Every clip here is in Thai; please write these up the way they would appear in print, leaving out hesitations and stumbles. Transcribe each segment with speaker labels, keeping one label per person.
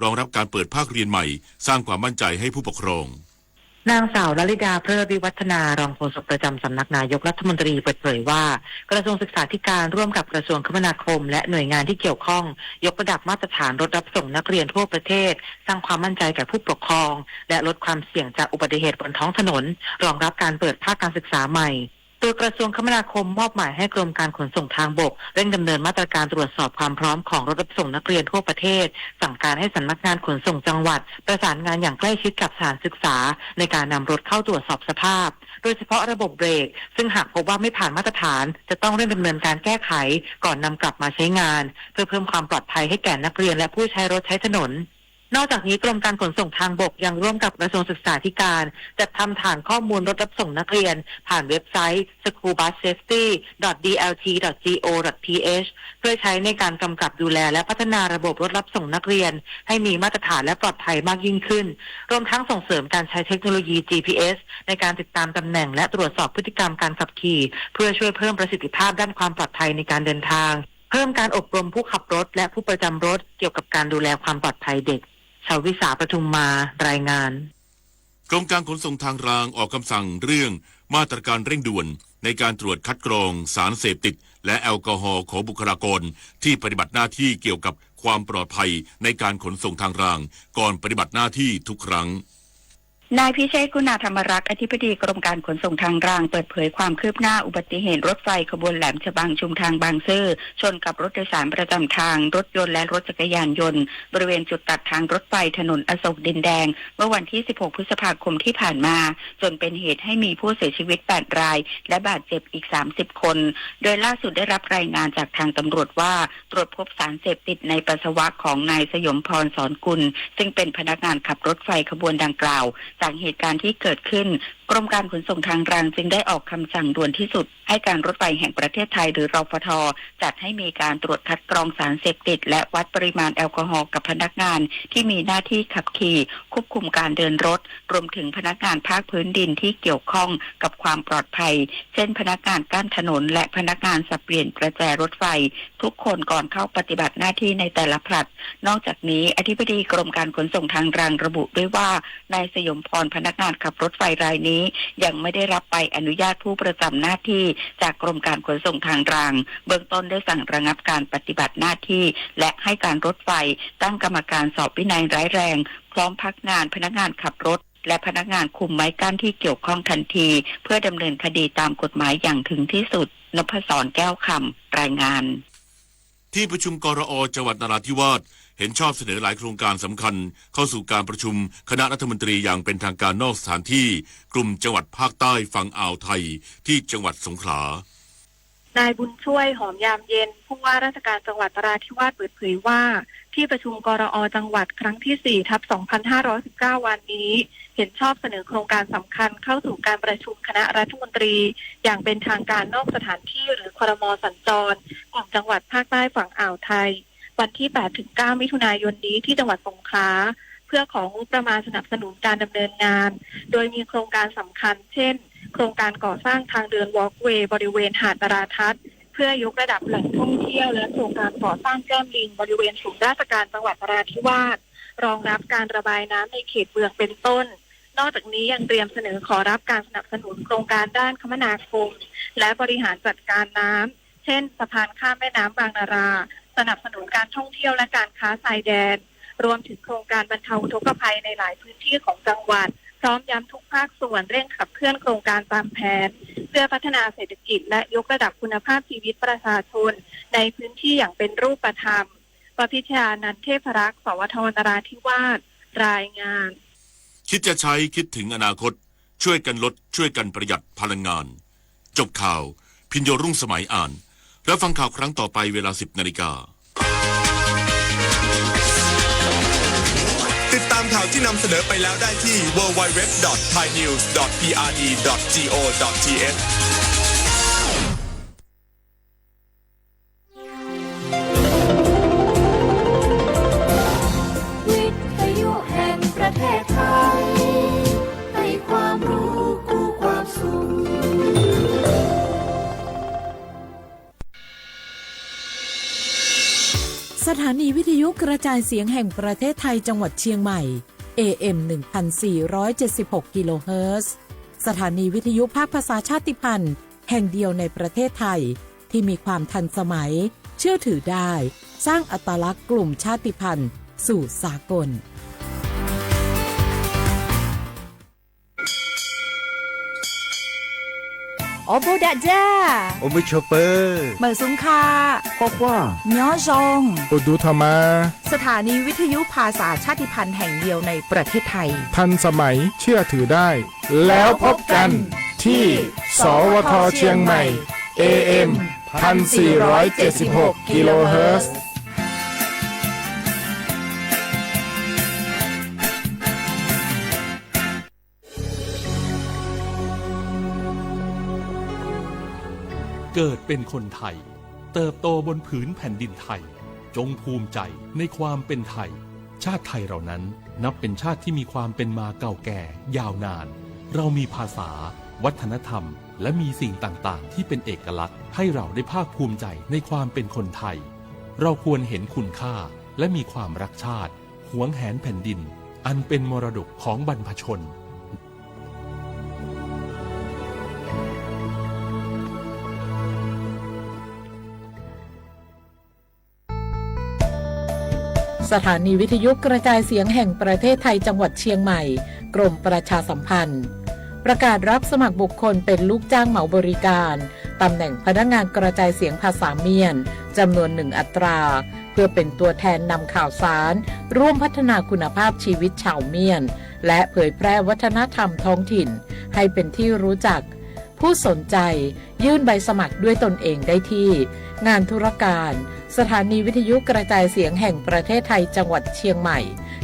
Speaker 1: รองรับการเปิดภาคเรียนใหม่สร้างความมั่นใจให้ผู้ปกครอง
Speaker 2: นางสาวลลิดาเพลิดวิวัฒนารองโฆษกประจำสำนักนายกรัฐมนตรีเปิดเผยว่ากระทรวงศึกษาธิการร่วมกับกระทรวงคมนาคมและหน่วยงานที่เกี่ยวข้องยกระดับมาตรฐานรถรับส่งนักเรียนทั่วประเทศสร้างความมั่นใจแก่ผู้ปกครองและลดความเสี่ยงจากอุบัติเหตุบนท้องถนนรองรับการเปิดภาคการศึกษาใหม่โดยกระทรวงคมนาคมมอบหมายให้กรมการขนส่งทางบกเร่งดำเนินมาตรการตรวจสอบความพร้อมของรถรับส่งนักเรียนทั่วประเทศสั่งการให้สำนักงานขนส่งจังหวัดประสานงานอย่างใกล้ชิดกับสถานศึกษาในการนำรถเข้าตรวจสอบสภาพโดยเฉพาะระบบเบรกซึ่งหากพบว่าไม่ผ่านมาตรฐานจะต้องเร่งดำเนินการแก้ไขก่อนนำกลับมาใช้งานเพื่อเพิ่มความปลอดภัยให้แก่นักเรียนและผู้ใช้รถใช้ถนนนอกจากนี้กรมการขนส่งทางบกยังร่วมกับกระทรวงศึกษาธิการจัดทำฐานข้อมูลรถรับส่งนักเรียนผ่านเว็บไซต์ schoolbussafety.dlt.go.th เพื่อใช้ในการกำกับดูแลและพัฒนาระบบรถรับส่งนักเรียนให้มีมาตรฐานและปลอดภัยมากยิ่งขึ้นรวมทั้งส่งเสริมการใช้เทคโนโลยี GPS ในการติดตามตำแหน่งและตรวจสอบพฤติกรรมการขับขี่เพื่อช่วยเพิ่มประสิทธิภาพด้านความปลอดภัยในการเดินทางเพิ่มการอบรมผู้ขับรถและผู้ประจำรถเกี่ยวกับการดูแลความปลอดภัยเด็กชาววิสาปทุมมารายงาน
Speaker 1: กรมการขนส่งทางรางออกคำสั่งเรื่องมาตรการเร่งด่วนในการตรวจคัดกรองสารเสพติดและแอลกอฮอล์ของบุคลากรที่ปฏิบัติหน้าที่เกี่ยวกับความปลอดภัยในการขนส่งทางรางก่อนปฏิบัติหน้าที่ทุกครั้ง
Speaker 3: นายพิเชษฐ์กุณาธรรมรักษ์อธิบดีกรมการขนส่งทางรางเปิดเผยความคืบหน้าอุบัติเหตุรถไฟขบวนแหลมฉบังชุมทางบางซื่อชนกับรถโดยสารประจำทางรถยนต์และรถจักรยานยนต์บริเวณจุดตัดทางรถไฟถนนอโศกดินแดงเมื่อวันที่ 16 พฤษภาคมที่ผ่านมาจนเป็นเหตุให้มีผู้เสียชีวิต 8 รายและบาดเจ็บอีก 30 คนโดยล่าสุดได้รับรายงานจากทางตำรวจว่าตรวจพบสารเสพติดในปัสสาวะของนายสยมพรสอนกุลซึ่งเป็นพนักงานขับรถไฟขบวนดังกล่าวจากเหตุการณ์ที่เกิดขึ้นกรมการขนส่งทางรางจึงได้ออกคำสั่งด่วนที่สุดให้การรถไฟแห่งประเทศไทยหรือรฟท.จัดให้มีการตรวจคัดกรองสารเสพติดและวัดปริมาณแอลกอฮอล์กับพนักงานที่มีหน้าที่ขับขี่ควบคุมการเดินรถรวมถึงพนักงานภาคพื้นดินที่เกี่ยวข้องกับความปลอดภัยเช่นพนักงานกั้นถนนและพนักงานสับเปลี่ยนประแจรถไฟทุกคนก่อนเข้าปฏิบัติหน้าที่ในแต่ละผลัดนอกจากนี้อธิบดีกรมการขนส่งทางรางระบุด้วยว่านายสยมพรพนักงานขับรถไฟรายนี้ยังไม่ได้รับใบอนุญาตผู้ประจำหน้าที่จากกรมการขนส่งทางรางเบื้องต้นได้สั่งระงับการปฏิบัติหน้าที่และให้การรถไฟตั้งกรรมการสอบวินัยร้ายแรงพร้อมพักงานพนักงานขับรถและพนักงานคุมไม้กั้นที่เกี่ยวข้องทันทีเพื่อดำเนินคดีตามกฎหมายอย่างถึงที่สุดนพศรแก้วคำรายงาน
Speaker 1: ที่ประชุมกรอ.จังหวัดนราธิวาสเห็นชอบเสนอหลายโครงการสำคัญเข้าสู่การประชุมคณะรัฐมนตรีอย่างเป็นทางการนอกสถานที่กลุ่มจังหวัดภาคใต้ฝั่งอ่าวไทยที่จังหวัดสงขลาน
Speaker 4: ายบุญช่วยหอมยามเย็นผู้ว่าราชการจังหวัดนราธิวาสเปิดเผยว่าที่ประชุมกรอ.จังหวัดครั้งที่ 4/2519 วันนี้เห็นชอบเสนอโครงการสำคัญเข้าสู่การประชุมคณะรัฐมนตรีอย่างเป็นทางการนอกสถานที่หรือครม.สัญจรกลุ่มจังหวัดภาคใต้ฝั่งอ่าวไทยวันที่ 8-9 มิถุนายนนี้ที่จังหวัดสงขลาเพื่อของงบประมาณสนับสนุนการดำเนินงานโดยมีโครงการสำคัญเช่นโครงการก่อสร้างทางเดินวอล์กเวย์บริเวณหาดนราทัศน์เพื่อยกระดับแหล่งท่องเที่ยวและโครงการก่อสร้างแก้มลิงบริเวณศูนย์ราชการจังหวัดนราธิวาสรองรับการระบายน้ำในเขตเมืองเป็นต้นนอกจากนี้ยังเตรียมเสนอขอรับการสนับสนุนโครงการด้านคมนาคมและบริหารจัดการน้ำเช่นสะพานข้ามแม่น้ำบางนาราสนับสนุนการท่องเที่ยวและการค้าชายแดนรวมถึงโครงการบรรเทาอุทกภัยในหลายพื้นที่ของจังหวัดพร้อมย้ำทุกภาคส่วนเร่งขับเคลื่อนโครงการตามแผนเพื่อพัฒนาเศรษฐกิจและยกระดับคุณภาพชีวิตประชาชนในพื้นที่อย่างเป็นรูปธรรมปพิชานันเทพรักษ์สวทนราธิวาสรายงาน
Speaker 1: คิดจะใช้คิดถึงอนาคตช่วยกันลดช่วยกันประหยัดพลังงานจบข่าวพิญโยรุ่งสมัยอ่านแล้วฟังข่าวครั้งต่อไปเวลา 10 นาฬิกา
Speaker 5: ติดตามข่าวที่นำเสนอไปแล้วได้ที่ www.thainews.prd.go.th
Speaker 6: วิทยุแห่งประเทศไทยให้ความรู้คู่ความสุข
Speaker 7: สถ านีวิทยุกระจายเสียงแห่งประเทศไทยจังหวัดเชียงใหม่ AM 1476 กิโลเฮิรตซ์สถานีวิทยุภาคภาษาชาติพันธุ์แห่งเดียวในประเทศไทยที่มีความทันสมัยเชื่อถือได้สร้างอัตลักษณ์กลุ่มชาติพันธุ์สู่สากล
Speaker 8: โอโบดะจ้า
Speaker 9: โอมิชเปอร์
Speaker 8: เมอซุงคา
Speaker 9: ควาควา
Speaker 8: ญอซง
Speaker 9: โอดูทามา
Speaker 8: สถานีวิทยุภาษาชาติพันธุ์แห่งเดียวในประเทศไทย
Speaker 9: ทันสมัยเชื่อถือได้แล้วพบกันที่สวทเชียงใหม่ AM 1476 กิโลเฮิรตซ์
Speaker 10: เกิดเป็นคนไทยเติบโตบนผืนแผ่นดินไทยจงภูมิใจในความเป็นไทยชาติไทยเรานั้นนับเป็นชาติที่มีความเป็นมาเก่าแก่ยาวนานเรามีภาษาวัฒนธรรมและมีสิ่งต่างๆที่เป็นเอกลักษณ์ให้เราได้ภาคภูมิใจในความเป็นคนไทยเราควรเห็นคุณค่าและมีความรักชาติหวงแหนแผ่นดินอันเป็นมรดกของบรรพชน
Speaker 7: สถานีวิทยุกระจายเสียงแห่งประเทศไทยจังหวัดเชียงใหม่กรมประชาสัมพันธ์ประกาศรับสมัครบุคคลเป็นลูกจ้างเหมาบริการตำแหน่งพนักงานกระจายเสียงภาษาเมียนจำนวน1 อัตราเพื่อเป็นตัวแทนนำข่าวสารร่วมพัฒนาคุณภาพชีวิตชาวเมียนและเผยแพร่วัฒนธรรมท้องถิ่นให้เป็นที่รู้จักผู้สนใจยื่นใบสมัครด้วยตนเองได้ที่งานธุรการสถานีวิทยุกระจายเสียงแห่งประเทศไทยจังหวัดเชียงใหม่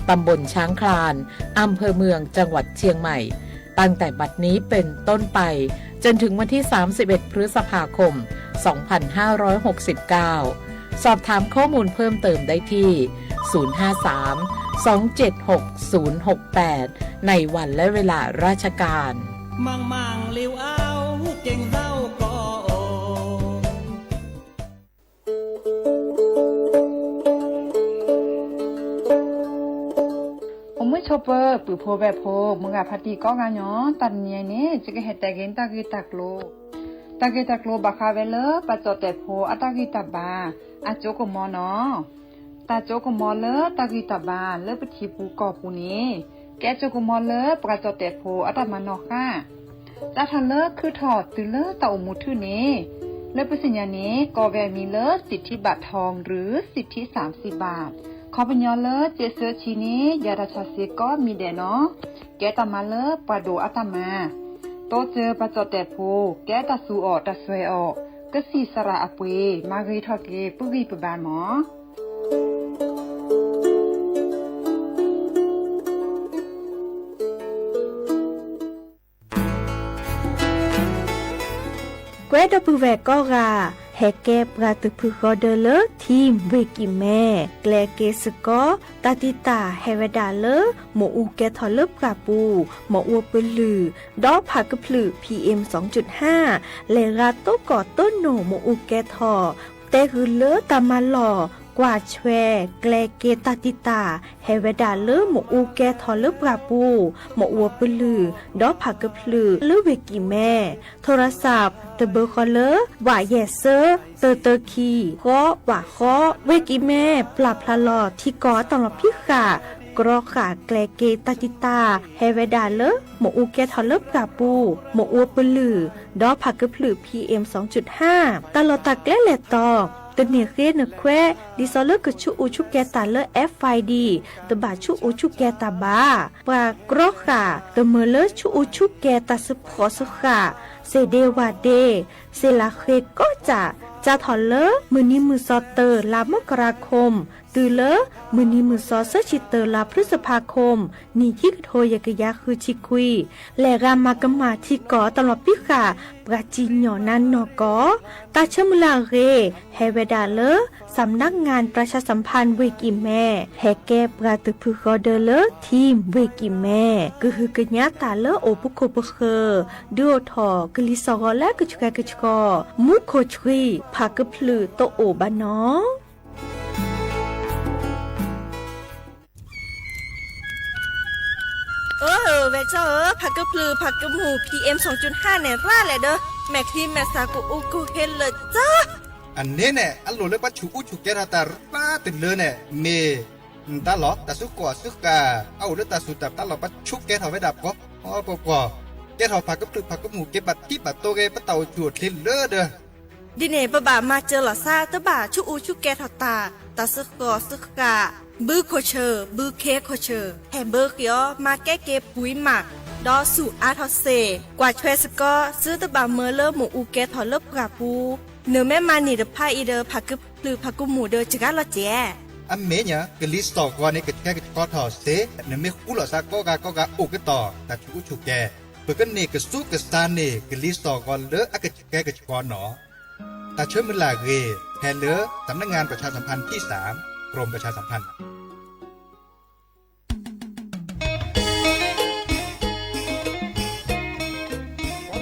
Speaker 7: ตำบลช้างคลานอำเภอเมืองจังหวัดเชียงใหม่ตั้งแต่บัดนี้เป็นต้นไปจนถึงวันที่31 พฤษภาคม 2569 สอบถามข้อมูลเพิ่มเติมได้ที่ 053-276-068 ในวันและเวลาราชการ
Speaker 11: มังลิวเอาเก่งเศร้าก็
Speaker 12: ชอปเปอร์ปือโพแบบโพมึงอะพัดดีก็งานเนาะตันเนียนี่จะก็เฮ็ดแต่เกนตะกีตักโลบักคาเวเลปะจอแต่โพอะตะกีตะบาอะโจกมอเนาะตาโจกมอเลตะกีตะบาเลปะทีปูกอปูนี้แกโจกมอเลปะจอแต่โพอะตะมานอค่ะตาทันเลคือถอดตือเลตะอมูทื่อนี้เลปะสิญญานี้ก็แวมีเลสิทธิบัตรทองหรือสิทธิ30 บาทขอปัญญาเลเจเซอชีนี้ยาราชาเซก็มีเดเนาะแกตามาเลปะโดอัตมาโตเจอปะจอแต่โพแกตาสูออตาสวยออกก็สีสระอเปมารีทอเกปุรีปบานหมอ
Speaker 8: เกวดปูแวก็กาแฮเก็บกาตุพึกอเดเลทีมเวกิแม่แกลเกสกอตาติตาเฮเวดาเลหมออูแกทอลบกาปูหมออัวปลือดอผักพลือ PM 2.5 เลราโตกอต้นโนหมออูแกทอเตคือเลตามาหล่อกว่าแชแกลเกตาติตาเฮเวดาเลหมออูแกทอลบกาปูหมออัวปลือดอผักพลือเลเวกิแม่โทรศัพท์ตะเบอร์คอเลอร์ว่าแยเซอร์เตอคีก็ว่าข้อเวกิแม่ปรับพลาลอที่กอตลอดพิขากรอขาแกลเกตาติตาเฮเวดาเลหมออูแกทอลบกาปูหมออัวปลือดอผักพลือ PM 2.5 ตลอดตะแกลเลตอตเนเกนแควดิซอเลกชุอูชุแกตาเล FID ตบาชุอูชุแกตาบาปากรอขาตเมเลชุอูชุแกตาสพอสขาเซเดวาเดเซลาเคก็จะถอเลมือนี้มือซอเตอร์ลามกราคมตือเลมือนี้มือซอเซชิเตอร์ลาพฤษภาคมนี่ที่โทยกยาคือชิคุยและรามากมาที่กอตลอดพิขาปราจีนอนันนอกอตาเชมุลาเรเฮเวดาเลสำนักงานประชาสัมพันธ์เวกิแม่แฮแกปราตุพึกอเดเลทีมเวกิแม่ก็คือกญาตาเลโอปุโคปเคดูทอกลิซอและกจุกกอมุโคชรีผักพลือโตโอบานอ เวกเจ้าผักกะปลือผักกะหมู PM 2.5เนี่ยร่าแหละเด้อแม่ครีมแม่สากูอูกูเฮนเลยจ้า
Speaker 13: อันนี้เนี่ยอันโหลเลยปัจจุฉุกแกราตาป้าติดเลยเนี่ยเมตาหลอตาสุกว่าสุกาเอาเลยตาสุดตาหลอปัจจุแกถอไว้ดับก็อ๋อปกว่าแกถอผักกะปลือผักกะหมูเก็บบัดที่บัดโตเกปะเต่าจวดลินเลอเด้อ
Speaker 8: ดิเน่บะบ่ามาเจอหล่อซาตะบ่าชุอูชุแกถอตาตาซึกอซึกกาบื้อโคเชอร์บื้อเคโคเชอร์แฮมเบอร์เกียวมาแก้เก็บปุ๋ยหมักดอสู่อาทอเซกว่าช่วยสกอซื้อตะบ่าเมอเลอหมูอูแกถอเลิบกราปูเนื้อแม่มานี่เดพาอีเดอผักกึบหรือผักกุหมูเดอจิกาละเจ
Speaker 13: อันเมเนี่ยกลิสตอกว่านี่ก็แค่ก็ถอเซเนื้อไม่คู่หล่อซาก็กาอุกต่อแต่ชุกฉุกแกเปิดกันนี่ก็สู้กับซานนี่กลิสตอกว่าเลออะก็แกก็ชอนหนอแต่เชื่อมันลาเกแทนเลอสำนักงานประชาสัมพันธ์ที่3กรมประชาสัมพันธ์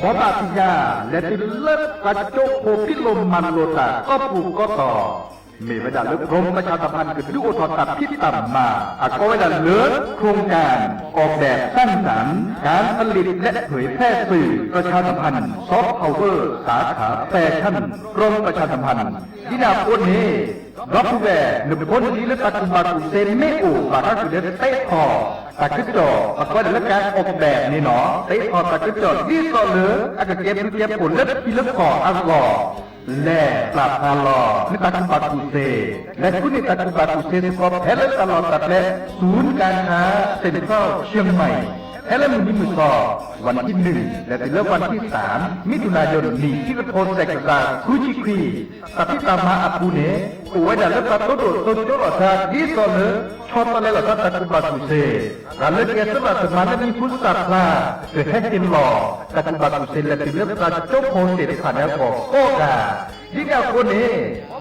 Speaker 14: ขอบาติยาและติเลิศกระจกโพพิลมมันโลตาก็ปลูกก็ต่อมีเวลาเลิกกรมประชาสัมพันธ์คือดูโอทอตัดพิษต่ำมาก็เวลาเลิกโครงการออกแบบสร้างสรรค์การผลิตและเผยแพร่สื่อประชาสัมพันธ์ซอฟต์พาวเวอร์สาขาแฟชั่นกรมประชาสัมพันธ์ที่นาโพนี้รับผู้แก่หนึ่งคนนี้และตัดมาตุเซนไม่อู่บาร์คือเดสเตะพอตัดขึ้นจอก็ได้รับการออกแบบนี่เนาะเตะพอตัดขึ้นจอที่ต่อเลืออาจจะเก็บผลและที่เลือกขออัลกอและปราบพาลอนิตักบาตุเซและผู้นิตักบาตุเซสกอปเฮลตลอดตัดและศูนย์การค้าเซ็นทรัลเชียงใหม่เฮลมือนี้มือต่อวันที่1และถึงวันที่3มิถุนายนนี้ที่กระโปรงแสกตาคุจิควีตัดที่ตามมาอาปูเนโอ้ยแต่ละตัดตัวตัวตัวชาดีต่อเนื้อชอบอะไรล่ะตัดบาตุเซการเลือกแกสละสมานและมีพุทธศาสนาเกิดให้เต็มหล่อตัดบาตุเซและถึงเลือกตัดโจ๊กโพเศษผ่านแล้วก็กาที่เราคนนี้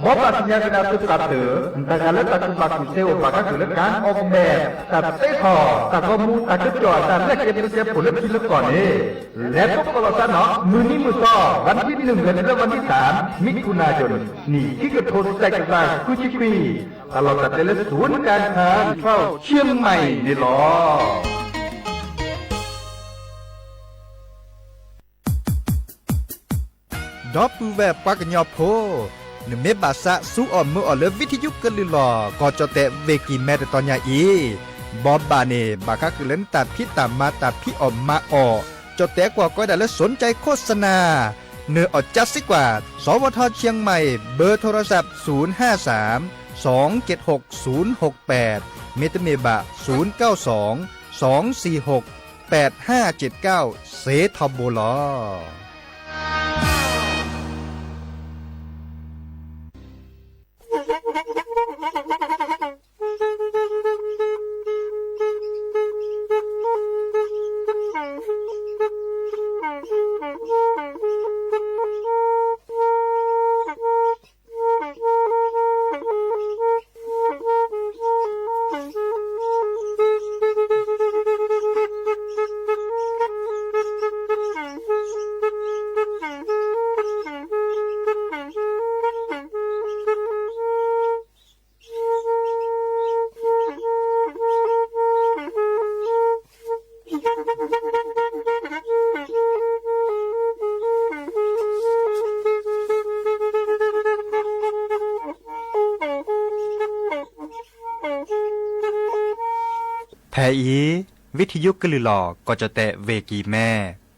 Speaker 14: บอกว่าสิ่งที่เราต้องตัดเถื่อนแต่การเลือกตัดบาตุเซว่าก็คือเรื่องการออกแบบตัดเตะคอตัดข้อมูลตัดกระจกตัดและเก็บผลและพิลึกก่อนนี้และก็กระสันเนาะมือนี้มือต่อวันที่1และวันที่3มิถุนายนนี่ที่กระโดดแสกกลางคุชิควีตลอดแต่ละศูนย์การค้าเข้าเชียงใหม่นี่หรอ
Speaker 13: ดอปูแบบปากญอโพหนึ่งเมบาสะสู้อ่อนมืออ่อนเลวิทยุกันลือหล่อก็จะแตะเวกีแม่แต่ตอนยาอีบอบบาเนบาคาคือเล่นตัดพี่ตามมาตัดพี่ออกมาออกจะแตะกว่าก็ได้แล้วสนใจโฆษณาเนื้ออดจัดสิกว่าสวทเชียงใหม่เบอร์โทรศัพท์053 276 068เมตเมบะ092 246 8579เซทอมโบลอ
Speaker 15: แพอีวิทยุกลือหลอก็จะแตะเวกีแม่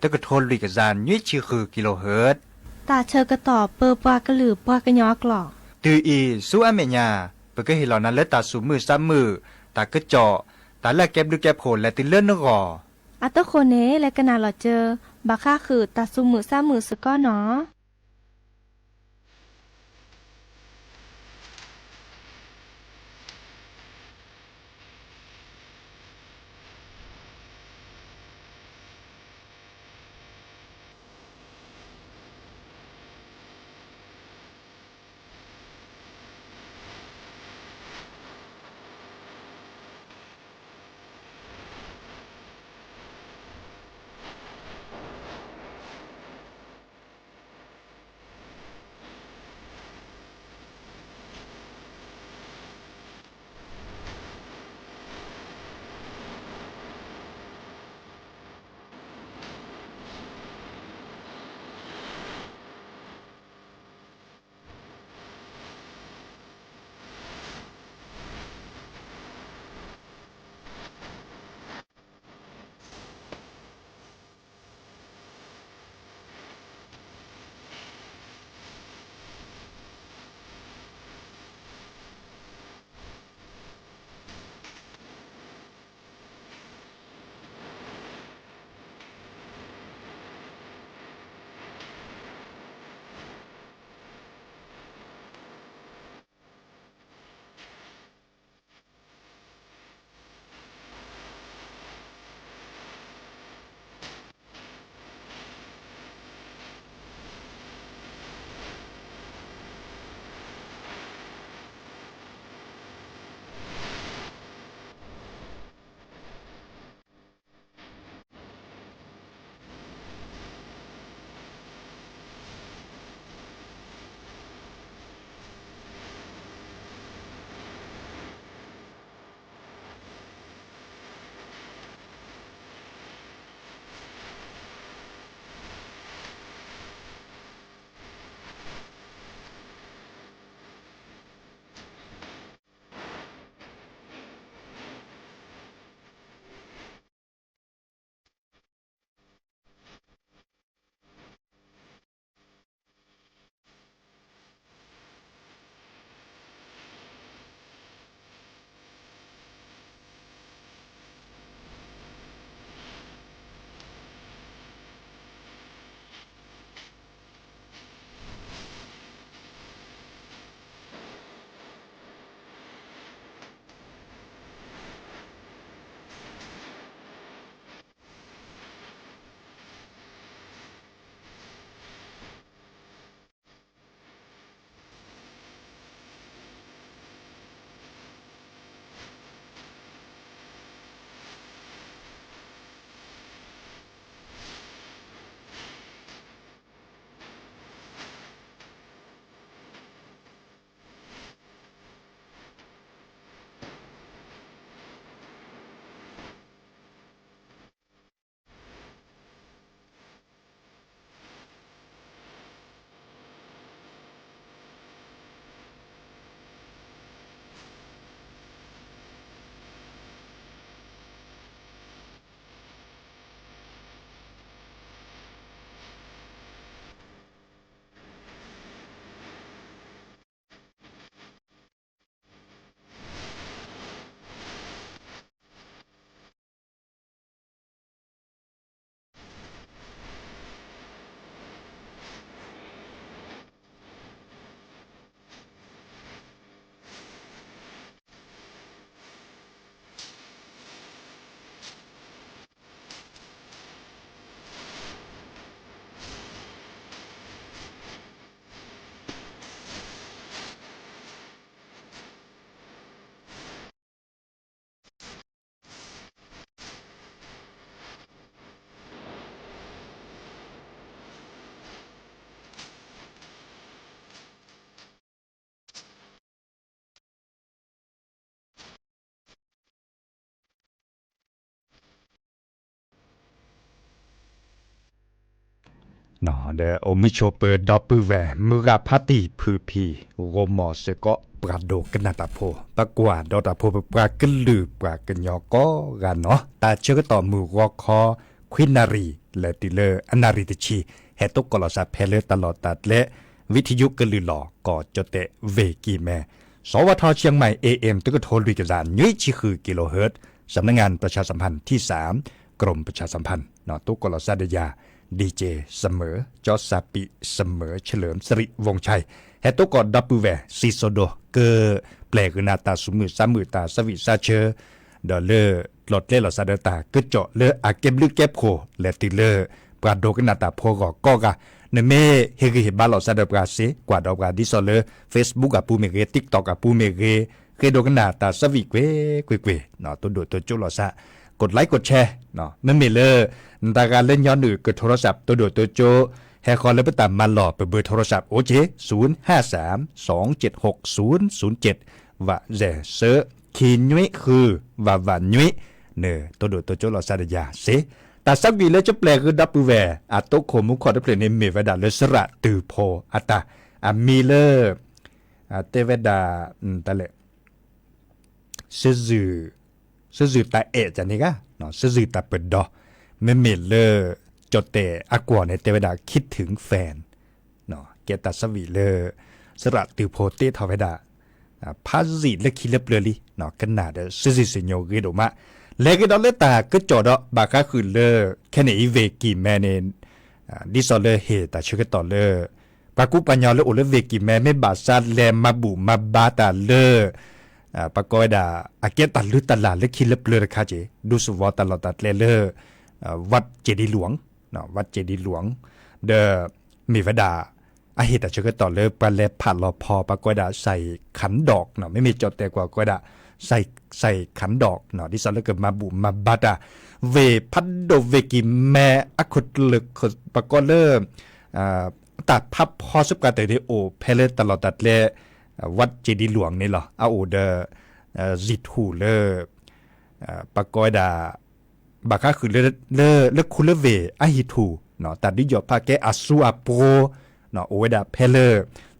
Speaker 15: ตะกะโทนลิกซานยุ้ยชื่อคือกิโลเฮิรตซ์
Speaker 8: ตาเชอกระต่อเปอปากระหลือปากระยอกหลอก
Speaker 15: ตืออีสู้อเมญาเปก็เห็นเหล่านั้นและตาสูมือซ้ำมือตากระเจาะตาแลกแก็บดูแก็บโผลและติเลื่อนนกอ
Speaker 8: อัตโคเนและกนาหลอเจอบาค่าคือตาสูมือซ้ำมือสก้อเนาะ
Speaker 13: นอเดอโอมิโชเปอร์ดอปปือแวมือกาพาติพือพีโรมอเสก็ปราโดกันนาตาโพปะกว่าดอตาโพปรากึลือปรากันยอก็กันเนาะตาเชื่อต่อมือวอคอควินารีและติเลออนาริติชีเฮตุกกลอซาเพเลตลอดตัดและวิทยุกลือหลอก็จะเตะเวกีแม่สวทเชียงใหม่ AM ตึกโทรลุยกระจานยุ้ยชิคือกิโลเฮิรตซ์สำนักงานประชาสัมพันธ์ที่3กรมประชาสัมพันธ์นอตุกกลอซาเดยาดีเจเสมอจอสาปิเสมอเฉลิมสิริวงชัยเฮตุกอดับเวซีโซโดเกอแปลกนาตาสุมือสามมือตาสวิซาเชอดอเลอหลอดเล่หลอดซาเดตาก็เจาะเลออาเก็บลึกเก็บโคและติเลอปราโดกนาตาโพก็กะเนเมเฮกเฮบาลอซาเดปราเซกว่าดอกาดิซอเลอ Facebook กับปูเมเก TikTok กับปูเมเกเคโดกนาตาสวิเกเกเนาะตัวโดตัวจุลอซากดไลค์กดแชร์เนาะเมเลอตาการเล่นย้อนหรือเกิดโทรศัพท์ตัวโดตัวโจแฮคอนแล้วไปตามมาหลอกไปเบอร์โทรศัพท์โอเจ053276007ว่าแจเซอคีนุยคือว่านุยเนอตัวโดตัวโจลอซาเดยาเซแต่สักวีแล้วจะแปลคือดับเวอาโตโคมุขอดเพลในเมวดาเลสระตือโพอัตตามีเลอเตวดาตะเลซื่อตาเอจันนี่กะเนาะซื่อตาเปิดดอเมเลอจดแต่อากวในเตวดาคิดถึงแฟนเนาะเกตาสวีเลอสระตือโพเตทเวดาพาสิและคิเลเปลลีเนาะกันนาเดซื่อสิโยกิโดมาเลกดอลเลตาก็จอดบาคาคือเลอแค่ในอีเวกีแมเนดิซอเลเฮตาชื่อก็ต่อเลอปากุปัญญาเลโอเลเวกีแมไม่บาซาแลมาบุมาบาตาเลปากอยดาอาเกตัลลุตลาเลคิเลเปลคาเจดูสวอตลอดเลอวัดเจดีหลวงเนาะวัดเจดีหลวงเดมีวดาอาเฮตาชื่อก็ต่อเลอปาเลผ่านรอพอปากอยดาใส่ขันดอกเนาะไม่มีจอดแต่กว่ากอยดาใส่ขันดอกเนาะดิซอลเกิดมาบุมาบาดาเวพัดโดเวกิแมอะขุดลึกปะก็เริ่มตัดพับพอสุกาเตเดโอเพเลตลอดตัดเลวัดเจดีหลวงนี่เหรออาโอเดจิตูเลปะก็ดาบาคาคือเลคุเลเวอะฮิทูเนาะตัดดิยอพาแกอาซูอาโปเนาะโอเวดาเพเล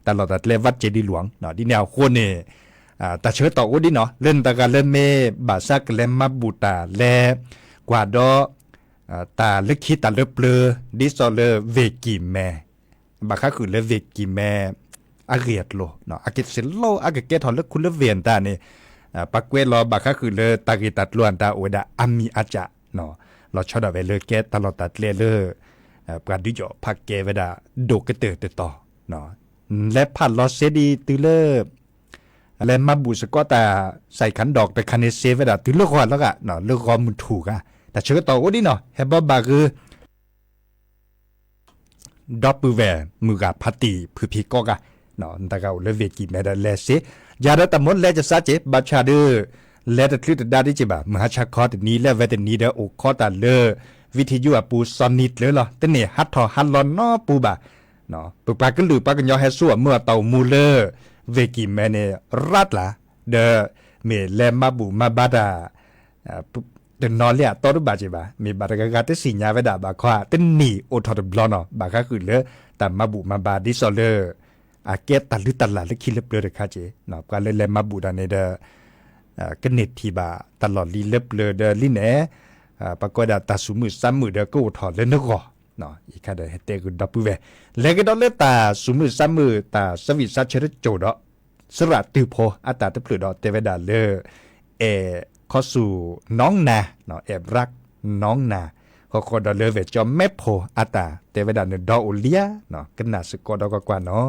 Speaker 13: ตลอดตัดเลวัดเจดีหลวงเนาะดิแนวโคเนแต่เชื่อต่อว่าดิเนาะเล่นตาการเล่นเมบาซักเล่นมาบูตาแลกว่าดอตาเล็กคิดตาเลือเปลือดิซอเลเวกิแมบาค่าคือเลเวกิแมอาเรียดโลเนาะอาเกตเซโลอาเกเกทอลเลคุณเลเวียนตาเนี่ยปักเวลอบาค่าคือเลตากิตัดล้วนตาโอดาอามีอาจะเนาะเราชอบดาเวเลเกตลอดตัดเลปราดิจอพักเกเวดาโดกเตอต่อเนาะและผ่านลอเซดีตือเลอะไรมาบูสก็แต่ใส่ขันดอกแต่คันเนเซฟได้ถึงเลือกวันแล้วก็เนาะเลือกความมันถูกอ่ะแต่เชื่อต่อว่าดิเนาะเฮบบาคือดอปเปอร์แวร์มือกับพัตติพือพีก็กะเนาะแต่ก็เลเวกิแมดเลเซยาดตะมดเลจะซาเจบาชาเดอเลตคลิตดาดิจิบะมหาชาคอตนี้และเวตนี้เดอโอคอตาเลวิทยุอปูซอนิดเลยเหรอแต่เนี่ยฮัตทอฮัลลอนนอปูบะเนาะปปาก็หรือปากันยอแฮซัวเมื่อเตามูเลเวกิแมเนรัดละเดเมเลมาบุมาบาดาเดนอเลียตอรุบาจิบะมีบาดกะกะเตสิญาเวดาบาควาเตนีโอทอดบลอนอบาคาคือเลแต่มาบุมาบาดิซอเลอาเกตัลลุตัลลาเลคิเลเปลคาเจเนาะกาเลมาบุดาเนเดกเนทีบาตลอดลีเลเปลเดลิเนปากอดาตาสุมือซ้ำมือเดก็ถอดเลนกอเนาะอีคาเดเฮเตกุดับเวเลกดอเลตาสุมือซ้ำมือตาสวิซาเชรโจดอสระตือโพอัตตาตะพลือดอเตเวดาเลข้อสู่น้องนาเนาะแอบรักน้องนาขอคอดอเลเวจอมแม่โพอัตตาเตเวดาเนดอโอเลียเนาะกันนาสกอดอกว่าเนาะ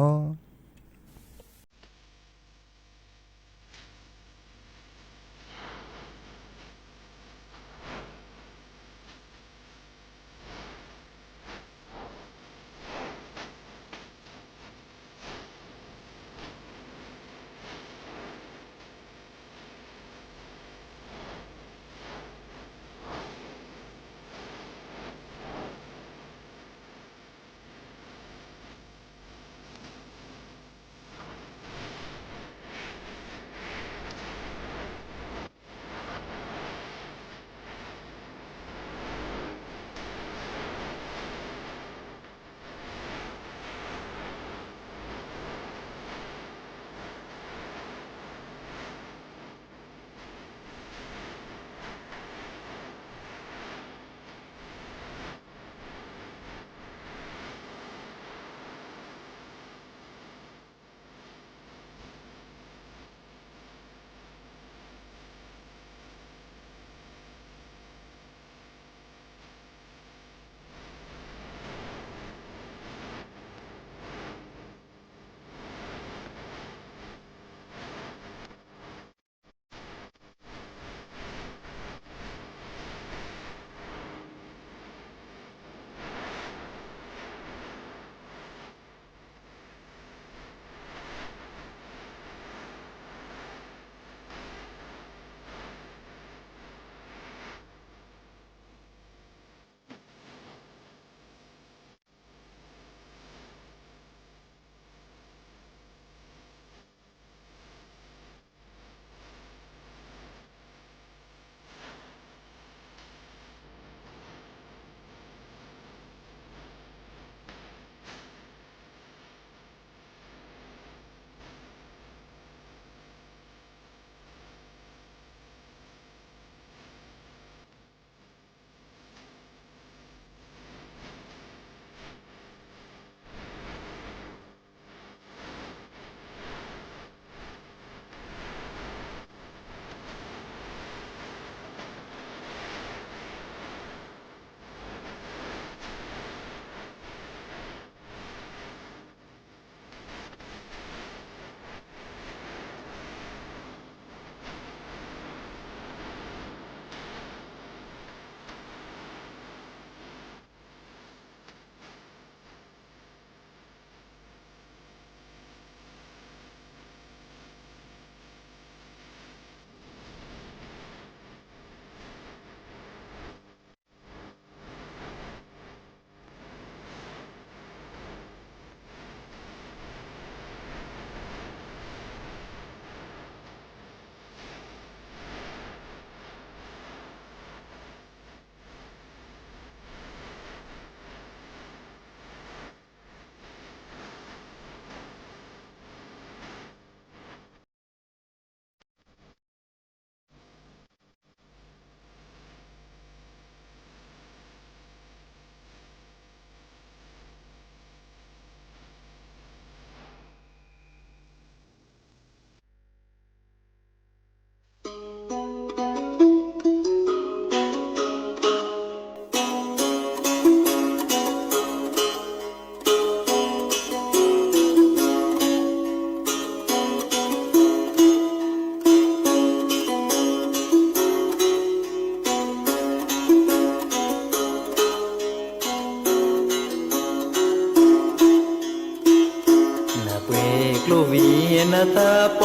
Speaker 16: ตะโป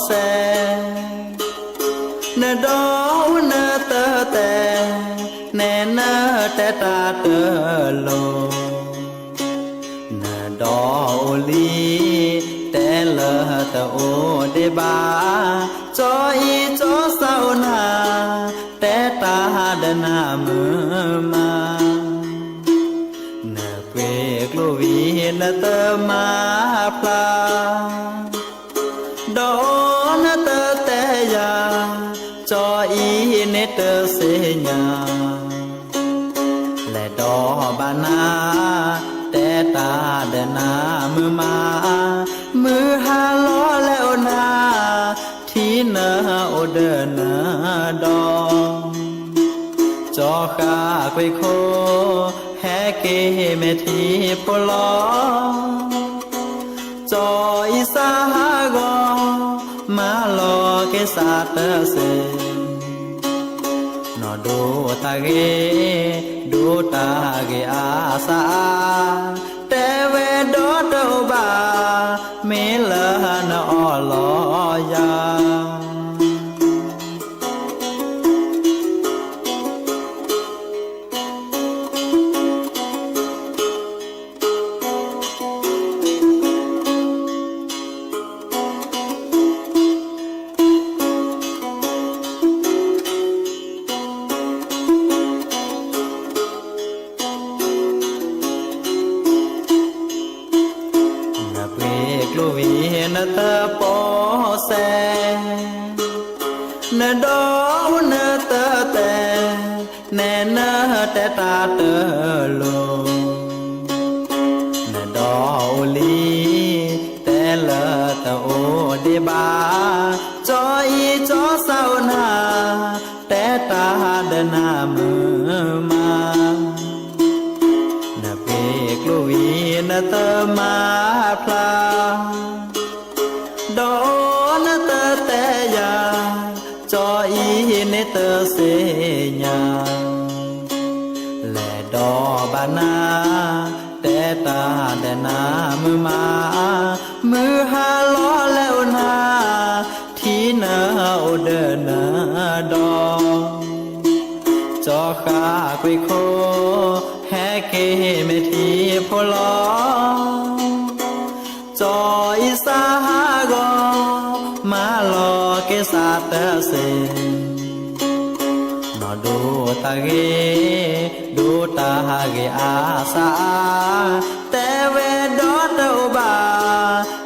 Speaker 16: แสนดาวนาตะแต่แนนาแต่ตาเตอโลนาดาวลีแต่ละตะโอเดบาจออีจอสาวนาแต่ตาดนามือมานาเปกลวีนาเตอมาพลาดอนเตอแต่ยาจออีเนเตอเสญาและดอบานาแต่ตาเดนามือมามือหาล้อแล้วนาที่นาโอเดนาดอจอข้าไปโคแฮเกเมทีพลอจออีสากอมาลอเกสาเตเสนอดูตาเกดูตาเกอาสาแต่เวดอเตบาเมลนอลอยานาตะโปแสนดาวนาตะแต่แนนาแต่ตาเตอโลนาดาวลีแต่ละตะโอเดบาจออีจอสาวนาแต่ตาเดนามือมานาเปกลวีนาตะมาพลาดอนเตอแต่ยาจออีเนเตอเสญาและดอบานาแต่ตาเดนามือมามือหาล้อแล้วนาที่นาโอเดนาดอจอข้าไปโคแฮเกเมทีพลอจออีสากอมาลอเกสาเตเสนอดูตาเกดูตาเกอาสาแต่เวดอเตบา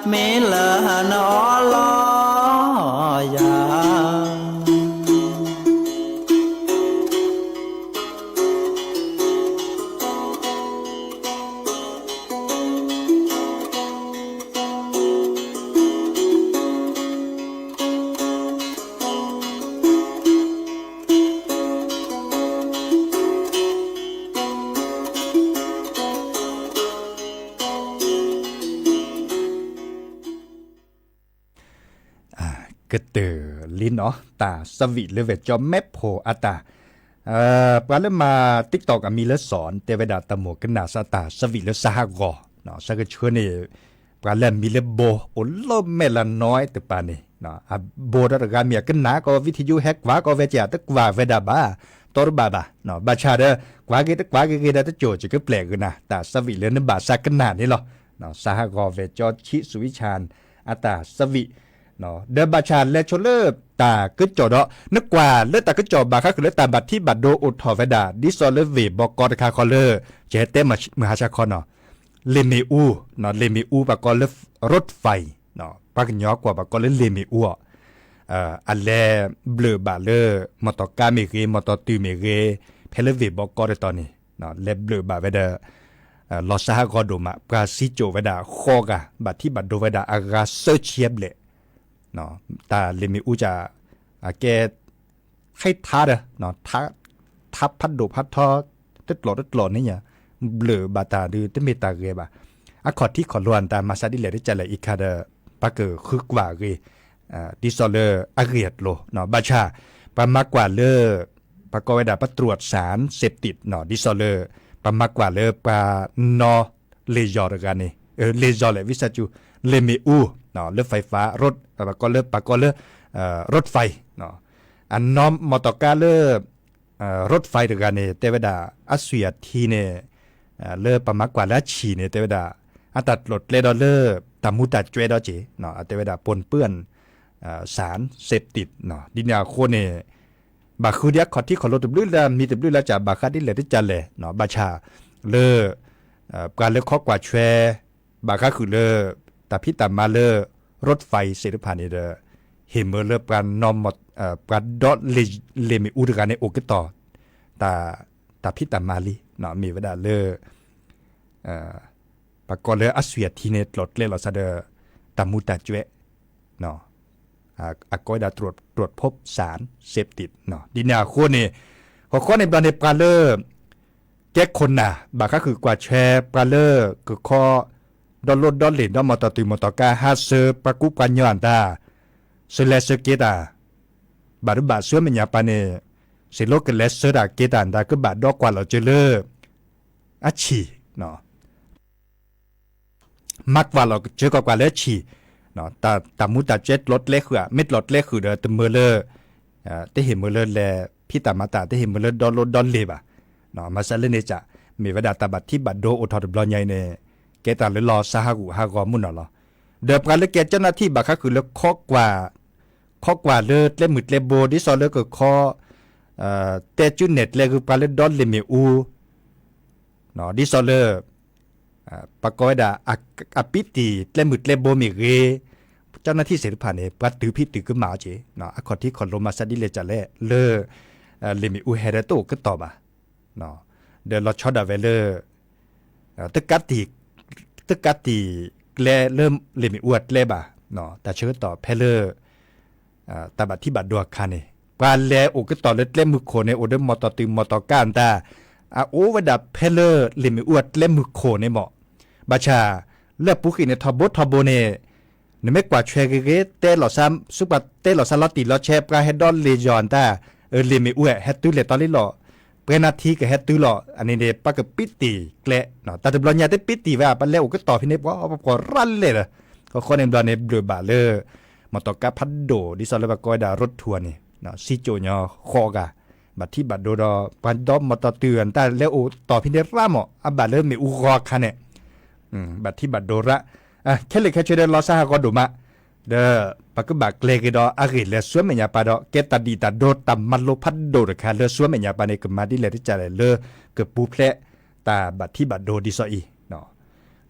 Speaker 16: เมลนอลอยา
Speaker 13: กระเตอลิ้นเนาะตาสวิเลเวจอมแมพโพอาตาปลาเลมา TikTok มีละสอนเตเวดาตะโมกนาสตาสวิเลสหกอเนาะสักชวนนี่ปลาเลมีเลโบโอโลเมลาน้อยตะปานี่เนาะโบดะกามีกันนาก็วิทยุแฮกว่าก็เวจาตะกว่าเวดาบาตอรบาบาเนาะบาชาเดกว่าเกตะกว่าเกดะตะโจจะก็แปลกนะตาสวิเลนบาสักกันนานี่หรอเนาะสหกอเวจอชิสุวิชานอาตาสวิเนาะเดบาชาและชเลตากึจอดนึกว่าเลตากึจอบาคักเลตาบัดที่บัดโดอุดทอเวดาดิซอเลเวบอกกอตคาคอเลเจเตมหาชาคอนเนาะเลเมอูเนาะเลเมอูปากอเลรถไฟเนาะปากยอกว่าปากอเลเมอูอันแลเบลบาเลมอตอกาเมเกมอตอตูเมเกเพลเวบอกกอตอนนี้เนาะเลเบลบาเวดาลอสหกอดมาปราซิโจเวดาคอกะบัดที่บัดโดเวดาอากาเซเชียบเลเนาะตาเลมิอูจะแกให้ท้าเด้อเนาะทับพัดโดพัดทอตึดหลอดนี่เนี่ยเบลอบาตาดือตเมตาเกบะอะคอที่ขอลวนตามาซาดิเลได้จะละอีกคาเดปะเกอคึกว่าเกดิซอเลอร์อะเรียดโลเนาะบาชาปะมากกว่าเลอปะกอเวดาปะตรวจสารเสพติดเนาะดิซอเลอร์ปะมากกว่าเลอปะนอเลจอร์กันนี่เลจอร์เลวิซาจู เลเมอูเนาะเรือไฟฟ้ารถปากก็เรือรถไฟเนาะอันน้อมมอเตอร์กาเรือรถไฟด้วยกันเนี่ยเทวดาอัศวินทีเนี่ยเรือประมากว่าละฉีเนี่ยเทวดาอัตัดรถเลดอเลอร์ตามุตัดจวยดอจีเนาะเทวดาปนเปื้อนสารเสพติดเนาะดินยาโคเนี่ยบาคือเดียขอที่ขอรถตบลื่นแล้วมีตบลื่นแล้วจากบาคาดิเลยที่จันเลยเนาะบาชาเลอการเลือกข้อกว่าแชร์บาคาคือเลอแต่พิตามาเลอรถไฟเสด็จผ่านนี่เด้อเห็นเมื่อเลอการนอมหมดการดอทเลมีอุดการในโอกต่อแต่พิตามาลีเนาะมีเวลาเลอปากเลออัศวินทีเนตรถเลอเราซะเด้อตามุตาจเวเนาะก็ได้ตรวจพบสารเสพติดเนาะดินาโคนี่ข้อในประเด็นปลาเลอร์แก้คนน่ะบางก็คือกว่าแชร์ปลาเลอร์คือข้อดอลลดอลเลนดอมอตตุมอตกาฮาเซอร์ปะกุปัญญาตาเซเลสเกตาบารุบาเสือมันยาปาเนเซโลกเลสเซอร์ดาเกตันดาก็บาดอกกว่าเราเจเลอร์อาชีเนาะมักว่าเราเจอกว่าเลชีเนาะแต่มุตาเจ็ดรถเล็กคือเม็ดรถเล็กคือเดอเมเลอร์ได้เห็นเมเลอร์แลพี่ตามาตาได้เห็นเมเลอร์ดอลเลบะเนาะมาซะเลเนจะมีเวลาตาบัดที่บัดโดโอทอดบลอนใหญ่เนี่ยเกตาเลยรอซาฮากุฮากอมุนเนาะเดิมการเลือกเกตเจ้าหน้าที่บักคือเลือกข้อกว่าเลือดเล่มืดเล่โบดิซอเลือกก็ข้อเตจุเน็ตเลยคือการเลือกดอลเลเมอูเนาะดิซอเลือกปากอยดาอปิติเล่มืดเล่โบมิเกเจ้าหน้าที่เสด็จผ่านเนี่ยปัดถือพิษถือขึ้นมาเจเนาะขอที่ขอลงมาซาดิเลจะเล่เลมิอูเฮเดโตก็ตอบมาเนาะเดี๋ยวเราช็อตดาเวเลอร์ตึกกัตติเริ่มเลมิอวดเล่บ่าเนาะแต่เชื่อต่อเพลเลอร์ตาบัดที่บัดดัวคานี่การแลโอก็ต่อเล่มมือโคในโอเดมอตติมอตการตาโอวดับเพลเลอร์เลมิอวดเล่มมือโคในเหมาะบาชาเลือกปุกินในทอบโบเน่นไม่กว่าแชร์เกเต้หล่อซ้ำซุปเต้หล่อซ้ำลอติลอแชร์ปลาเฮดดอนเลจอนตาเลมิอวดเฮดตูเลตอนนี้หล่อเป็นนาทีกับเฮดตูหล่ออันนี้เนี่ยปากกับปิติเกละเนาะแต่ตบลอนยาได้ปิติว่าปันแล้วก็ต่อพี่เนี่ยว่าพอรันเลยนะก็คนในบลอนในเบลบาเลอร์มาต่อกาพัดโดดิซอลเลบากอยดารถทัวร์นี่เนาะซิโจเนาะคอกาบัดที่บัดโดดอปันดอมมาต่อเตือนแต่แล้วต่อพี่เนี่ยร่ามอ่ะบัดเลอร์มีอุคอคันเนี่ยบัดที่บัดโดระแค่เลยแค่ช่วยเดินล้อซาก็ดูมาเด้อปากก็บักเลกดออาริเลสวนเมียปาดอเกตดีตาโดตัมมันโลพัดโดดค่ะเลสวนเมียปาในกมาดิเลที่จะเลเกือบปูเพลตาบัดที่บัดโดดิซอีเนาะ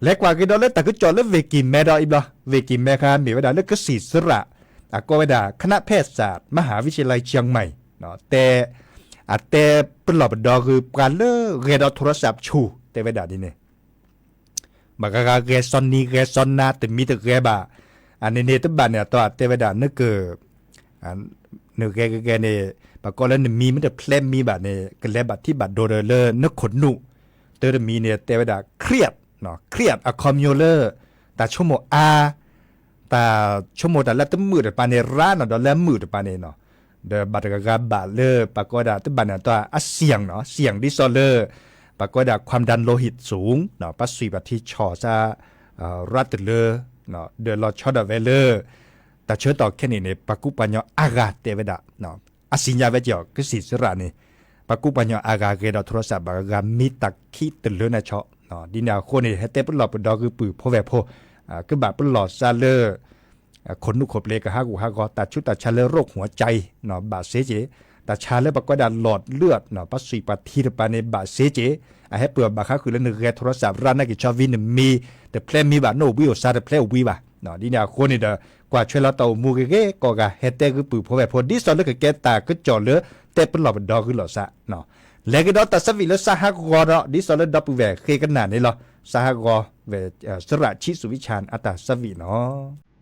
Speaker 13: เล็กกว่าก็ดอเลแต่ก็จอดเลเวกิมแม่ดออีบลอเวกิมแม่ครับมีเวลาเลก็สีสระก็เวลาคณะแพทยศาสตร์มหาวิทยาลัยเชียงใหม่เนาะแต่เป็นหลอบดอคือการเลเรดอโทรศัพท์ชูแต่เวลานี้เนี่ยบากาเกซอนนีเกซอนนาแต่มีแต่เกบาอันนี้เนี่ยตั้งแต่เนี่ยตัวเทวดานึกเกิดนึกแกเนี่ยปากก็แล้วมีมันจะเพลมมีแบบเนี่ยก็แล้วแบบที่แบบโดนเลยนึกขนหนุเตอร์มีเนี่ยเทวดาเครียดเนาะเครียดอะคอมโยเลอร์แต่ชั่วโมงแต่ชั่วโมงแต่ละตั้งมือแต่ปานเนี่ยร้านเนาะตอนแล้วมือแต่ปานเนี่ยเนาะเดบัตรกาบาเลอร์ปากก็ได้ตั้งแต่เนี่ยตัวเสียงเนาะเสียงดิซอเลอร์ปากก็ได้ความดันโลหิตสูงเนาะปัสสีแบบที่ชอซารัตเลอเนาะเดลอช็อตเวเลอร์แต่เชื่อต่อแค่นี้เนี่ยปากุปัญญาอากาศเตเวดาเนาะอาสิญญาเวจก็สิสระนี่ปากุปัญญาอากาศเกดโทรศัพท์บางามีตักขี้ตเลอนะเชาะเนาะดินาโคนี่เฮเตปหลอปดอคือปือพ่อแวพ่อคือแบบเป็นหลอดซาเลอร์คนนุขบเลกฮากูฮากอตัดชุดตัดชาเลอร์โรคหัวใจเนาะบาดเสเจแต่ชาเลอร์ปากก็ดันหลอดเลือดเนาะปัสสีปฏิรปาในบาดเสเจให้เปลือกบาค่าคือเรื่องเรื่องโทรศัพท์ร้านนักกิจชอบวินมีแต่เพลมีแบบโนวิโอซาแต่เพลวิบะเนาะดินาโคนี่เด้อกว่าช่วยเราเต่ามูเกะก็กะเฮเตคือปือพอแบบพอดิสอนแล้วก็แกตาก็จ่อเลือแต่เป็นหลอดดอคือหลอดซะเนาะแล้วก็ดอตัดสวิแล้วสหกรณ์เนาะดิสอนแล้วดับเวเคกันหนานี่หรอสหกรณ์เวสระชิสุวิชานอัตตาสวิเนาะ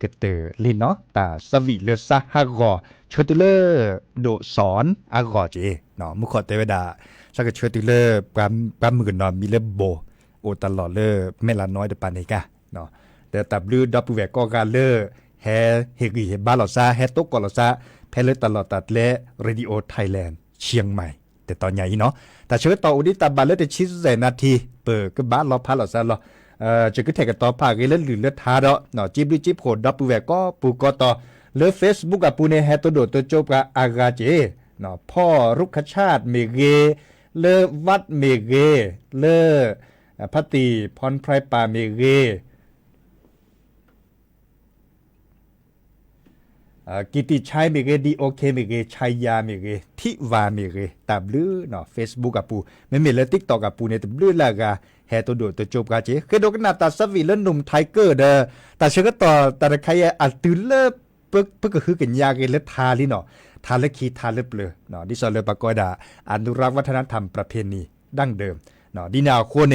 Speaker 13: กเตอลินเนาะตาสวิเลซะฮากอเชตุเลโดสอนอากอเจเนาะมุขเตวดาสักเชตุเลปามมือเนาะมีเลโบโอตลอดเลเมลาน้อยเดปานเนกาเนาะแต่ตับลือดับเวกก็กาเลแฮเฮกีเฮบาลอซาแฮตกกอลอซาแพลตลอดตัดและเรดิโอไทยแลนด์เชียงใหม่แต่ตอนใหญ่เนาะแต่เชื่อต่ออุดิตาบาเลตชิเซนาทีเปิดก็บ้านรอพาลอซาลอจะก็แทกต่อภาคเล่นหรือเลือดทาดเนาะจิบลิจิบโหดดับเวกก็ปูก็ต่อเลือ Facebook กับปูเนแฮตัวโดดตัวจบกับอากาเจเนาะพ่อรุกขชาติเมเกเลือวัดเมเกเลือพัตติพรไพรป่าเมเกกิติชัยเมเกดีโอเคเมเกชัยยาเมเกทิวาเมเกตับลือเนาะ Facebook กับปูไม่มีเลย TikTok กับปูเนี่ยตับลือละกาแฮตัวโดดตัวจบกาเจคือโดกันนาตาสวีแล้วหนุ่มไทเกอร์เด้อแต่เชื่อก็ต่อแต่ใครอัดตื่นเลิกเพิ่งก็คือกันยาเกเลทาลิเนาะทาเลคีทาเลเปลือเนาะดิซอเลปากอยดาอนุรักษ์วัฒนธรรมประเพณีดั้งเดิมเนาะดินาโคเน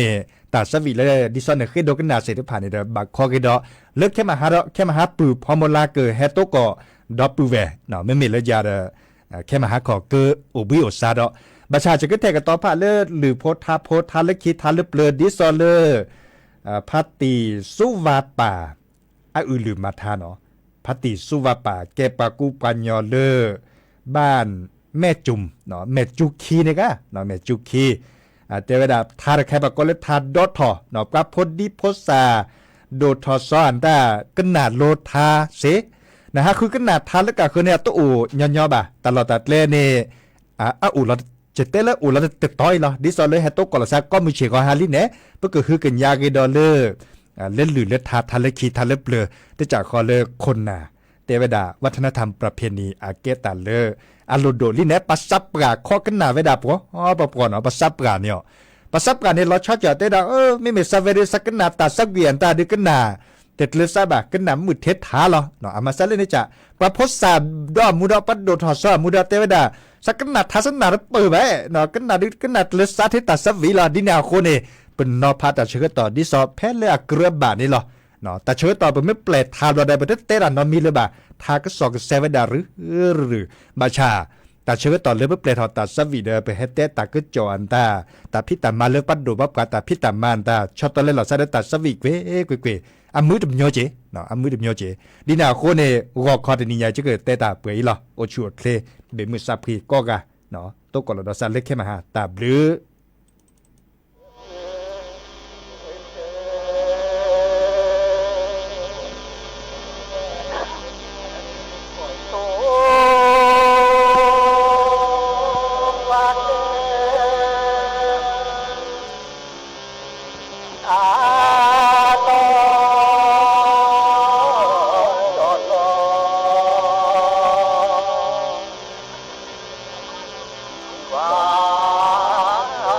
Speaker 13: ตาสวีเลยดิซอนเนี่ยคือโดกันนาเสร็จผ่านเนี่ยบักคอเกดอเลิกแค่มาหาแค่มาหาปือพอมลาเกอแฮโตก็ดอปูเวเนาะไม่มีเลยยาเดแค่มาหาขอเกอโอบิโอซาดอประชาชนก็แทกกันต่อผ่านเลิศหรือโพธาเลคีทาเลเปลือดิซอเลพัตติสุวาป่าอือลืมมาทาเนาะพัตติสุวาป่าแกปากูปัญญอเลบ้านแม่จุ่มเนาะแม่จุคีเนี่ยก็เนาะแม่จุคีเทวดาทาแค่ปากก็เลยทาดอทอเนาะกับพดดิพซาโดทอซ้อนตากนาดโลทาเสนะฮะคือกนาดทาแล้วก็คือเนี่ยตัวอูย่อๆบ่ะตลอดตัดเลนี่อูเราจะเตละอูเราจะติดต่อยเหรอดิซอเลยให้ตกก่อนละซะก็มือเฉยก็ฮาลิเนี่ยเพื่อคือกันยาเกดอเลเล่นหรือเล่นทาเลคีทาเลเปลือแต่จากคอเลคนน่ะเทวดาวัฒนธรรมประเพณีอาเกตาเลอโลโดลิเนี่ยปัสสับปราข้อกันหนาเวดาปะปะปอนปัสสับปราเนี่ยปัสสับปราเนี่ยเราชอบจะเตดาไม่มีซาเวเดสักกันหนาตาสักเวียนตาดึกันหนาเต็ดเลซาบะกันหนามืดเท็ดท้าเหรอเนาะอามาซาเลนี่จะปะพศาดอมุดาปัดโดทอซอมุดาเทวดาสักกันหนาทัศนาเปิดไว้เนาะกันหนาดึกันหนาเลซาเทตาสักวีลาดินาโคเนเป็นนอพาตาเชื่อต่อดิซอแพ้เลยเกลือบานี่เหรอเนาะแต่เชื่อต่อเป็นไม่เปลดทาเราได้ประเทศเตระนอมีเลยบ่าทาก็สอกเซเวดาหรือมาชาแต่เชื่อต่อเลยไม่เปลดทอตาสวีเดอไปเฮเตตาก็จอนตาแต่พิตามาเลือปัดดูบับกาแต่พิตามานตาชอบตอนเล่นหล่อซาเดตาสวีเกอามือดมโยเจเนาะอามือดมโยเจดินาโคเนรอคอดนิยาจะเกิดเตตาเปยหรอโอชัวเคลเบมือซาพีก็กะเนาะโตก่อนเราซาเล็กแค่มาหาตาบลือ
Speaker 6: ว้า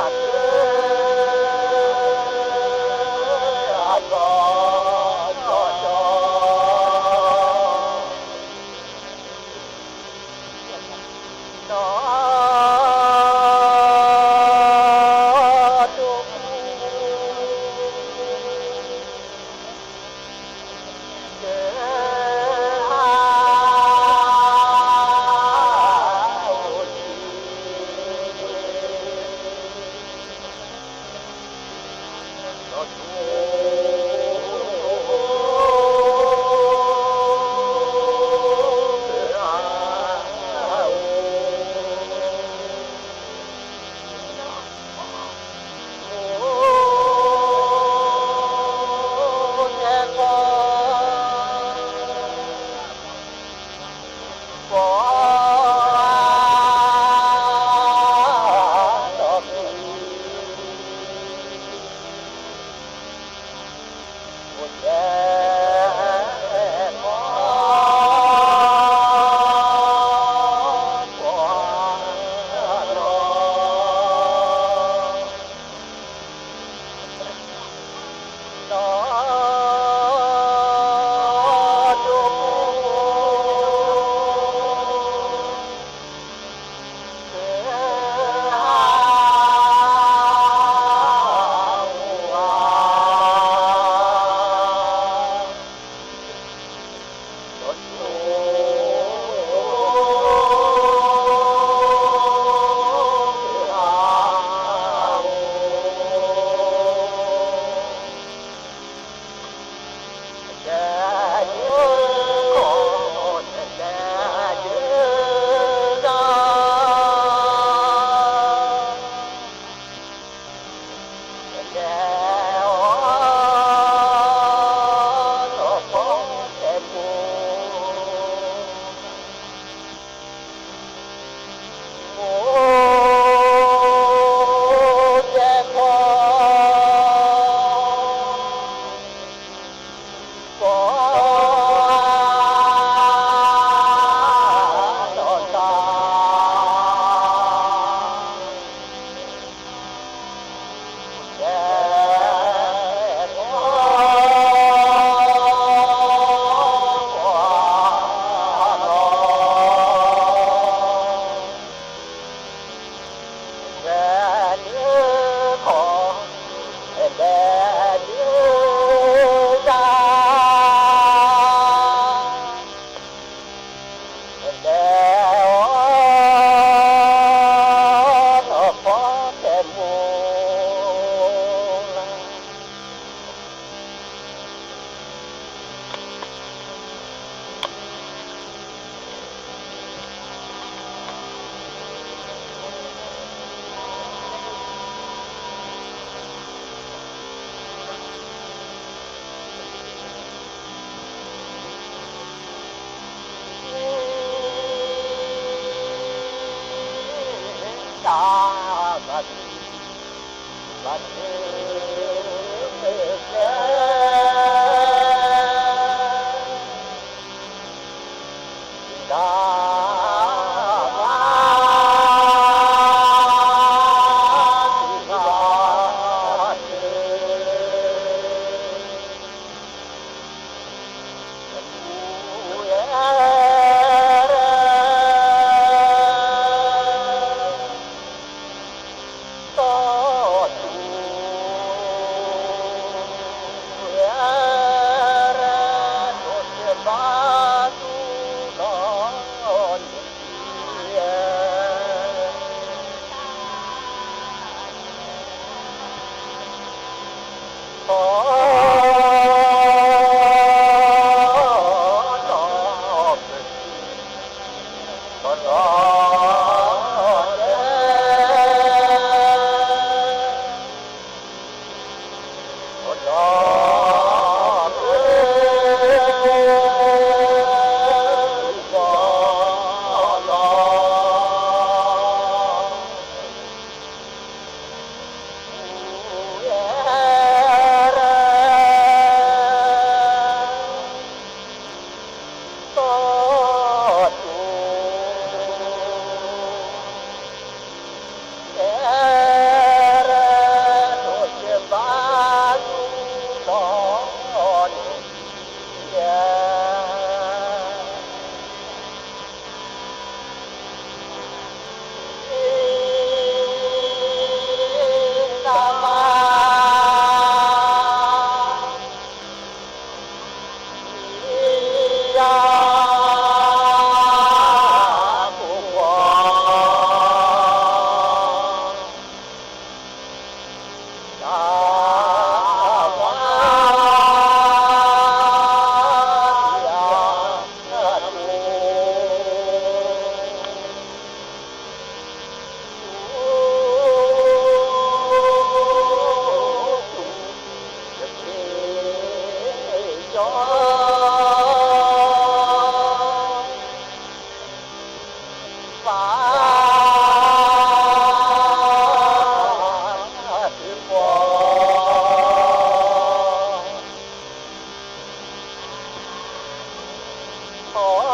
Speaker 6: โ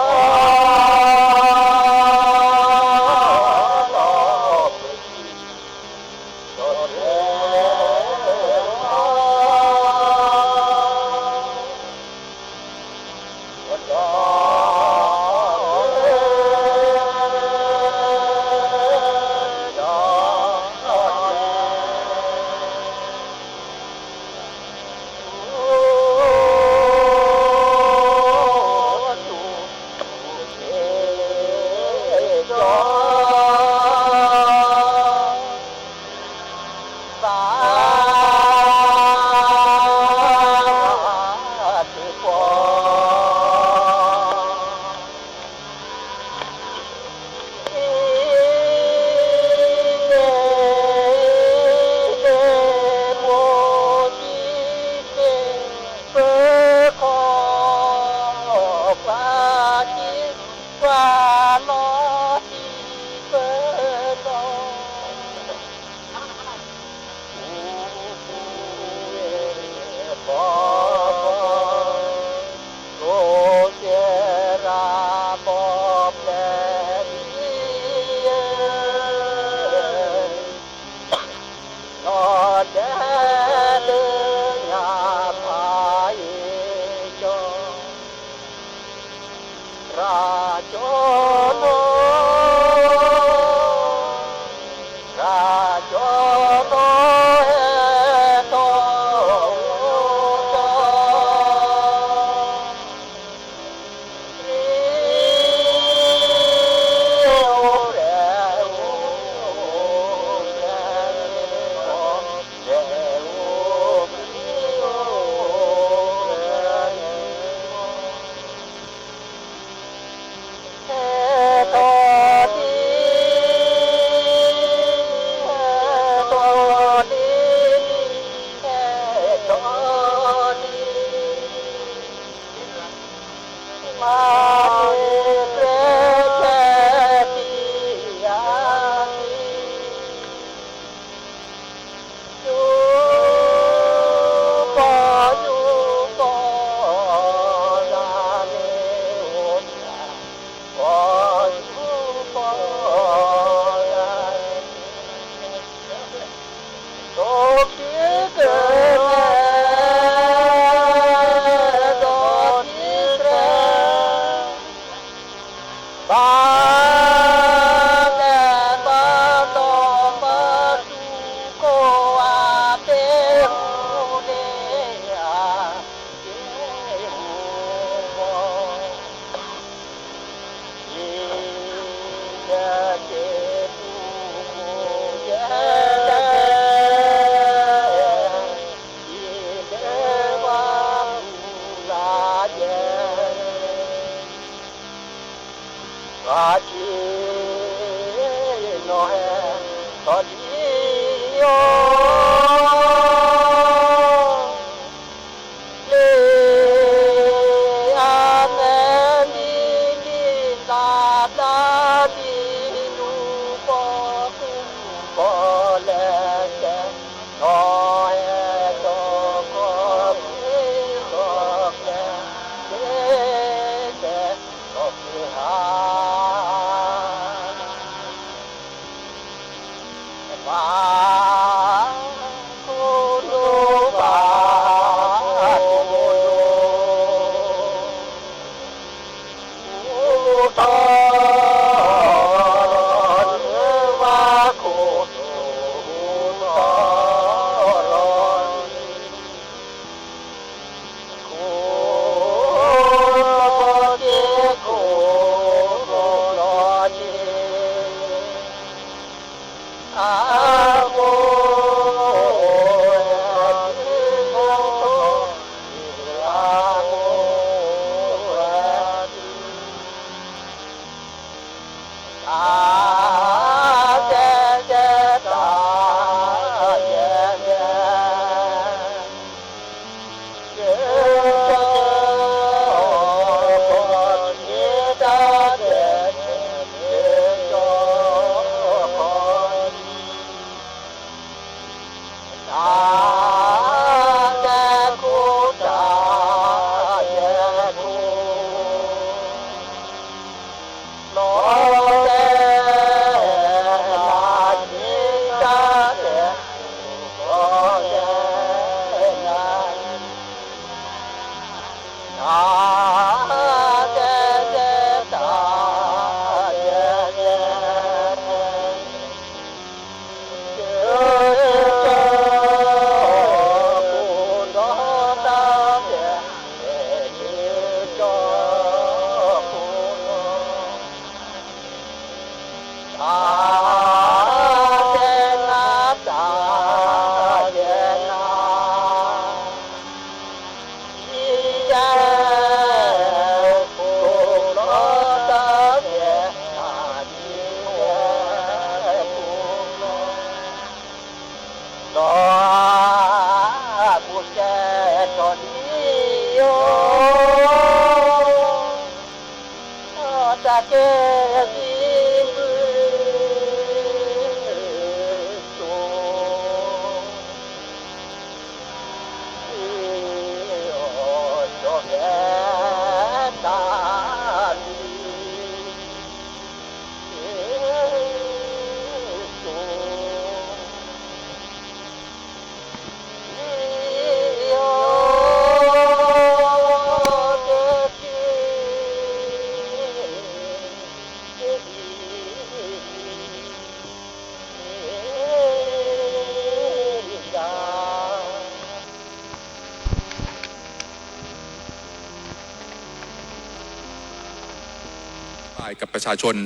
Speaker 17: กับประชาชน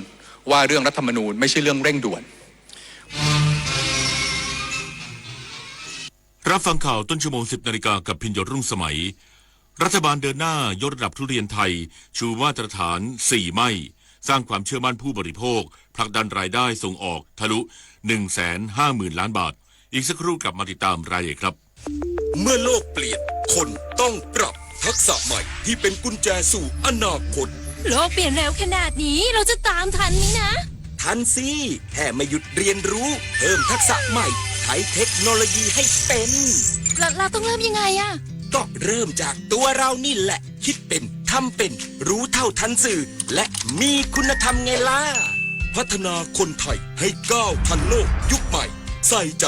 Speaker 17: ว่าเรื่องรัฐธรรมนูญไม่ใช่เรื่องเร่งด่วน
Speaker 1: รับฟังข่าวต้นชั่วโมง 10 นาฬิกากับพิญโยรุ่งสมัยรัฐบาลเดินหน้ายกระดับทุเรียนไทยชูมาตรฐาน 4 ไม่สร้างความเชื่อมั่นผู้บริโภคผลักดันรายได้ส่งออกทะลุ 150,000 ล้านบาทอีกสักครู่กลับมาติดตามรายละเอียดครับ
Speaker 18: เมื่อโลกเปลี่ยนคนต้องปรับทักษะใหม่ที่เป็นกุญแจสู่อนาคต
Speaker 19: โลกเปลี่ยนเร็วขนาดนี้เราจะตามทันนี้นะ
Speaker 18: ทันสิแค่ไม่หยุดเรียนรู้เพิ่มทักษะใหม่ใช้เทคโนโลยีให้เป็น
Speaker 19: เราต้องเริ่มยังไงอะ
Speaker 18: ก็เริ่มจากตัวเรานี่แหละคิดเป็นทำเป็นรู้เท่าทันสื่อและมีคุณธรรมไงล่ะพัฒนาคนไทยให้ก้าวทันโลกยุคใหม่ใส่ใจ